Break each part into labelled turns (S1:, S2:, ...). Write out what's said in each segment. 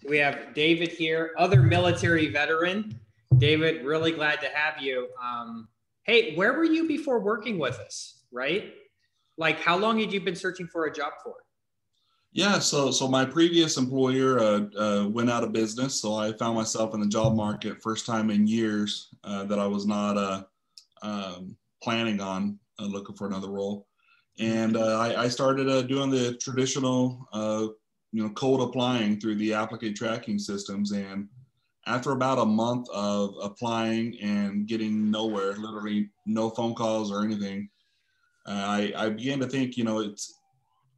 S1: We have David here, other military veteran. David, really glad to have you. Hey, where were you before working with us, right? Like, how long had you been searching for a job for?
S2: Yeah, so my previous employer went out of business, so I found myself in the job market first time in years that I was not planning on looking for another role, and I started doing the traditional cold applying through the applicant tracking systems, and after about a month of applying and getting nowhere, literally no phone calls or anything, I began to think,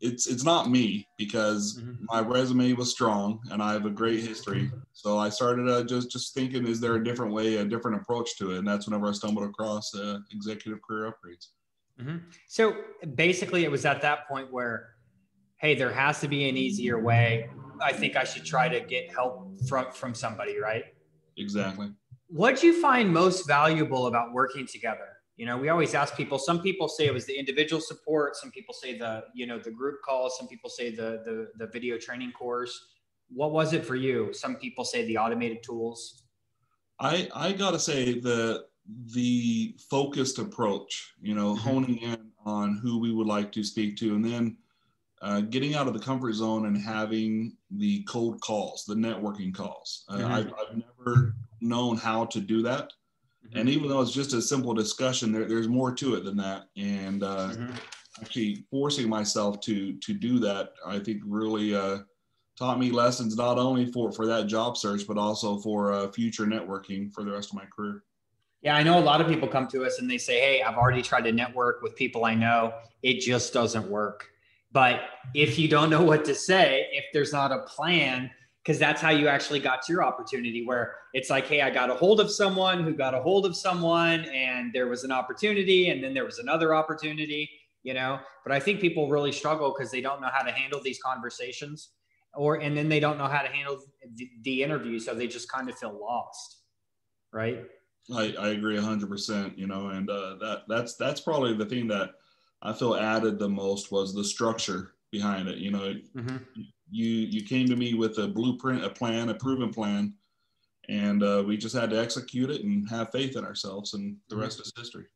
S2: it's not me because my resume was strong and I have a great history. So I started just thinking, is there a different way, a different approach to it? And that's whenever I stumbled across executive career upgrades.
S1: So basically, it was at that point where, hey, there has to be an easier way. I think I should try to get help from somebody, right?
S2: Exactly.
S1: What'd you find most valuable about working together? We always ask people, some people say it was the individual support. Some people say the group calls. Some people say the video training course. What was it for you? Some people say the automated tools.
S2: I gotta say the focused approach, honing in on who we would like to speak to, and then getting out of the comfort zone and having the cold calls, the networking calls. I've never known how to do that. And even though it's just a simple discussion, there's more to it than that. And actually forcing myself to do that, I think really taught me lessons not only for that job search, but also for future networking for the rest of my career.
S1: Yeah, I know a lot of people come to us and they say, hey, I've already tried to network with people I know. It just doesn't work. But if you don't know what to say, if there's not a plan, because that's how you actually got to your opportunity, where it's like, hey, I got a hold of someone who got a hold of someone and there was an opportunity and then there was another opportunity, but I think people really struggle because they don't know how to handle these conversations and then they don't know how to handle the interview. So they just kind of feel lost. Right.
S2: I agree 100%, and that's probably the thing that I feel added the most was the structure behind it. You came to me with a blueprint, a plan, a proven plan, and we just had to execute it and have faith in ourselves, and the rest is history.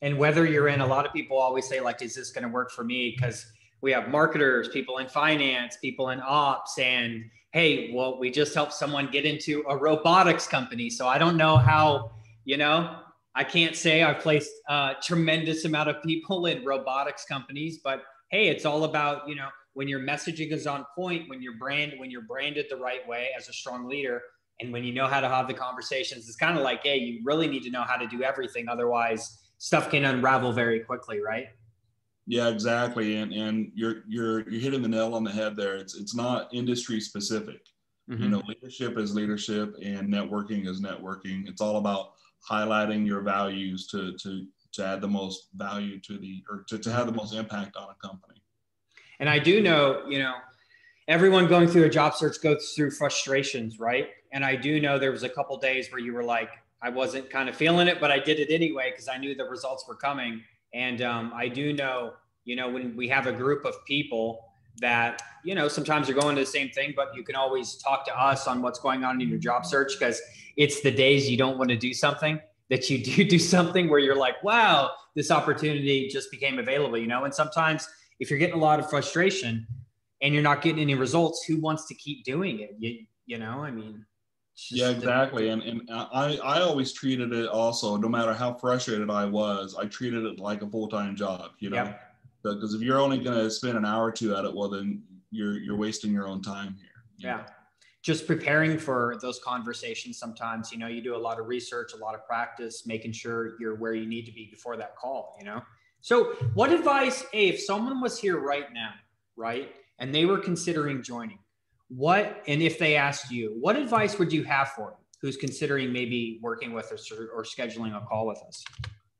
S1: And whether you're in, a lot of people always say, like, is this going to work for me? Because we have marketers, people in finance, people in ops, and hey, well, we just helped someone get into a robotics company. So I don't know how, I can't say I've placed a tremendous amount of people in robotics companies, but hey, it's all about, when your messaging is on point, when you're branded the right way as a strong leader, and when you know how to have the conversations, it's kind of like, hey, you really need to know how to do everything. Otherwise, stuff can unravel very quickly, right?
S2: Yeah, exactly. And you're hitting the nail on the head there. It's not industry specific. Leadership is leadership and networking is networking. It's all about highlighting your values to add the most value to have the most impact on a company.
S1: And I do know, everyone going through a job search goes through frustrations, right? And I do know there was a couple days where you were like, I wasn't kind of feeling it, but I did it anyway because I knew the results were coming. And I do know, when we have a group of people that, sometimes you're going to the same thing, but you can always talk to us on what's going on in your job search, because it's the days you don't want to do something that you do something where you're like, wow, this opportunity just became available, and sometimes if you're getting a lot of frustration and you're not getting any results, who wants to keep doing it? I mean,
S2: yeah, exactly. And I always treated it also, no matter how frustrated I was, I treated it like a full-time job,
S1: Yep.
S2: Because if you're only going to spend an hour or two at it, well, then you're wasting your own time here.
S1: Yeah. Just preparing for those conversations. Sometimes, you do a lot of research, a lot of practice, making sure you're where you need to be before that call, So what advice, if someone was here right now, right, and they were considering joining, and if they asked you, what advice would you have for them who's considering maybe working with us or scheduling a call with us?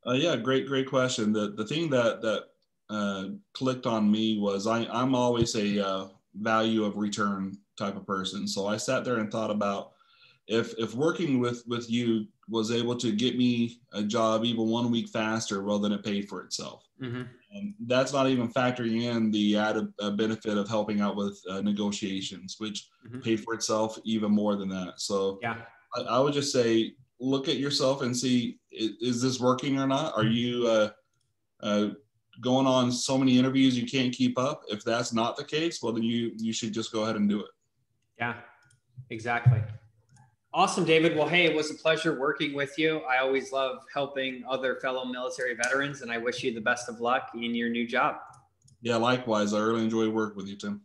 S2: Yeah, great question. The thing that clicked on me was I'm always a value of return type of person. So I sat there and thought about, if working with you was able to get me a job even 1 week faster, well, then it paid for itself.
S1: Mm-hmm.
S2: And that's not even factoring in the added benefit of helping out with negotiations, which
S1: Mm-hmm.
S2: paid for itself even more than that. So
S1: yeah,
S2: I would just say, look at yourself and see, is this working or not? Are you going on so many interviews you can't keep up? If that's not the case, well, then you should just go ahead and do it.
S1: Yeah, exactly. Awesome, David. Well, hey, it was a pleasure working with you. I always love helping other fellow military veterans, and I wish you the best of luck in your new job.
S2: Yeah, likewise. I really enjoy working with you, Tim.